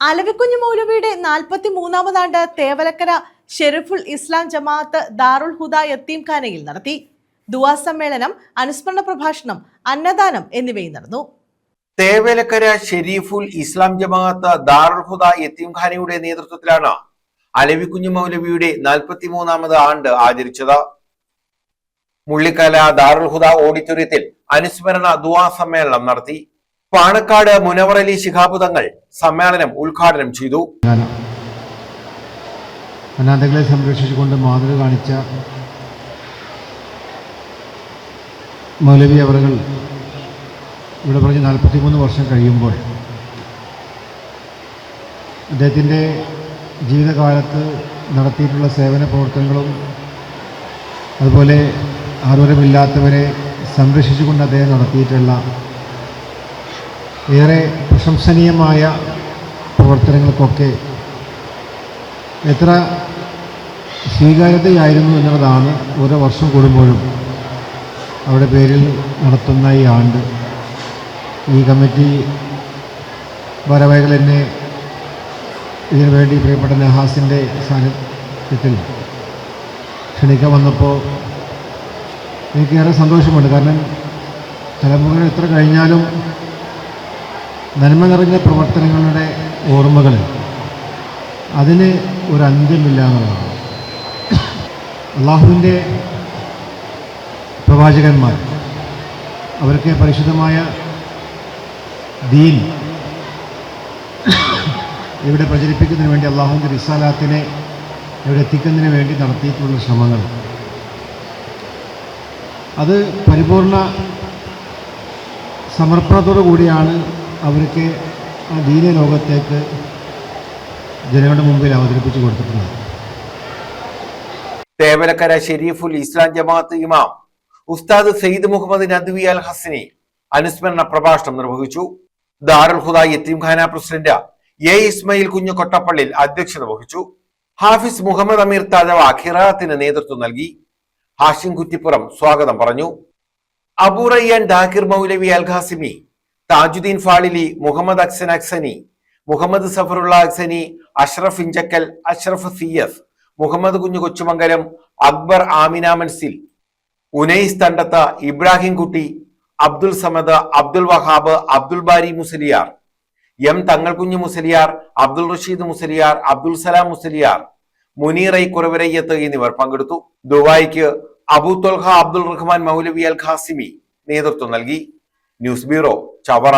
അലവിക്കുഞ്ഞ് മൗലവിയുടെ 43-ാമതാണ്ട് തേവലക്കര ഷെരീഫുൽ ഇസ്ലാം ജമാഅത്ത് ദാറുൽ ഹുദ യത്തീംഖാനയിൽ നടത്തി. ദുആ സമ്മേളനം, അനുസ്മരണ പ്രഭാഷണം, അന്നദാനം എന്നിവയും നടന്നു. തേവലക്കര ഷെരീഫുൽ ഇസ്ലാം ജമാഅത്ത് ദാറുൽ ഹുദ യത്തീംഖാനയുടെ നേതൃത്വത്തിലാണ് അലവിക്കുഞ്ഞ് മൗലവിയുടെ 43-ാമത് ആണ്ട് ആചരിച്ചത്. മുള്ളിക്കല ദാറുൽ ഹുദ ഓഡിറ്റോറിയത്തിൽ അനുസ്മരണ ദുആ സമ്മേളനം നടത്തി. പാണക്കാട് മുനവർ അലി ശിഹാബ് തങ്ങൾ സമ്മേളനം ഉദ്ഘാടനം ചെയ്തു. അനാഥകളെ സംരക്ഷിച്ചുകൊണ്ട് മാതൃക കാണിച്ച മൗലവി അവറുകൾ ഇവിടെ പറഞ്ഞ് 43 വർഷം കഴിയുമ്പോൾ അദ്ദേഹത്തിൻ്റെ ജീവിതകാലത്ത് നടത്തിയിട്ടുള്ള സേവന പ്രവർത്തനങ്ങളും അതുപോലെ ആരോഗ്യമില്ലാത്തവരെ സംരക്ഷിച്ചുകൊണ്ട് അദ്ദേഹം നടത്തിയിട്ടുള്ള ഏറെ പ്രശംസനീയമായ പ്രവർത്തനങ്ങൾക്കൊക്കെ എത്ര സ്വീകാര്യതയായിരുന്നു എന്നുള്ളതാണ് ഓരോ വർഷം കൂടുമ്പോഴും അവിടെ പേരിൽ നടത്തുന്ന ഈ ആണ്ട്. ഈ കമ്മിറ്റി ഭാരവാഹികൾ എന്നെ ഇതിനുവേണ്ടി പ്രിയപ്പെട്ട നഹാസിൻ്റെ സാന്നിധ്യത്തിൽ ക്ഷണിക്കാൻ വന്നപ്പോൾ എനിക്കേറെ സന്തോഷമുണ്ട്. കാരണം തലമുറകൾ എത്ര കഴിഞ്ഞാലും നന്മ നിറഞ്ഞ പ്രവർത്തനങ്ങളുടെ ഓർമ്മകൾ അതിന് ഒരു അന്ത്യമില്ല എന്നുള്ളതാണ്. അള്ളാഹുവിൻ്റെ പ്രവാചകന്മാർ അവർക്ക് പരിശുദ്ധമായ ദീൻ ഇവിടെ പ്രചരിപ്പിക്കുന്നതിന് വേണ്ടി, അള്ളാഹുവിൻ്റെ റിസാലാത്തിനെ ഇവിടെ എത്തിക്കുന്നതിന് വേണ്ടി നടത്തിയിട്ടുള്ള ശ്രമങ്ങൾ അത് പരിപൂർണ സമർപ്പണത്തോടു കൂടിയാണ് അവർക്ക് ആ ദീന ലോകത്തേക്ക് ജനങ്ങളുടെ മുമ്പിൽ അവതരിപ്പിച്ചു കൊടുത്തിട്ടുള്ളത്. തേവലക്കര ഷെരീഫുൽ ഇസ്ലാം ജമാഅത്ത് ഇമാം ഉസ്താദ് സയ്യിദ് മുഹമ്മദ് നദ്വി അൽ ഹസനി അനുസ്മരണ പ്രഭാഷണം നിർവഹിച്ചു. ദാറുൽ ഹുദ യത്തീംഖാന പ്രസിഡന്റ് എ ഇസ്മായിൽ കുഞ്ഞു കൊട്ടപ്പള്ളിൽ അധ്യക്ഷത വഹിച്ചു. ഹാഫിസ് മുഹമ്മദ് അമീർ തഴവ ഖിറാഅത്തിന് നേതൃത്വം നൽകി. ഹാഷിം കുറ്റിപ്പുറം സ്വാഗതം പറഞ്ഞു. അബൂ റയ്യാൻ ദാക്കിർ മൗലവി അൽ ഖാസിമി, താജുദ്ദീൻ ഫാളിലി, മുഹമ്മദ് അക്സൻ അക്സനി, മുഹമ്മദ് സഫറുള്ള അക്സനി, അഷ്റഫ് ഇഞ്ചക്കൽ, അഷ്റഫ് സിയസ്, മുഹമ്മദ് കുഞ്ഞു കൊച്ചുമംഗലം, അക്ബർ ആമിന മൻസിൽ, ഉനൈസ് തണ്ടത്ത്, ഇബ്രാഹിം കുട്ടി, അബ്ദുൽ സമദ്, അബ്ദുൽ വഹാബ്, അബ്ദുൽ ബാരി മുസലിയാർ, എം തങ്ങൾ കുഞ്ഞു മുസലിയാർ, അബ്ദുൽ റഷീദ് മുസലിയാർ, അബ്ദുൽ സലാം മുസലിയാർ, മുനീറൈ കുറവരയ്യത്ത് എന്നിവർ പങ്കെടുത്തു. ദുബായിക്ക് അബൂ തൊൽഹ അബ്ദുൽ റഹ്മാൻ മൗലവി അൽ ഖാസിമി നേതൃത്വം നൽകി. News bureau, Chavara.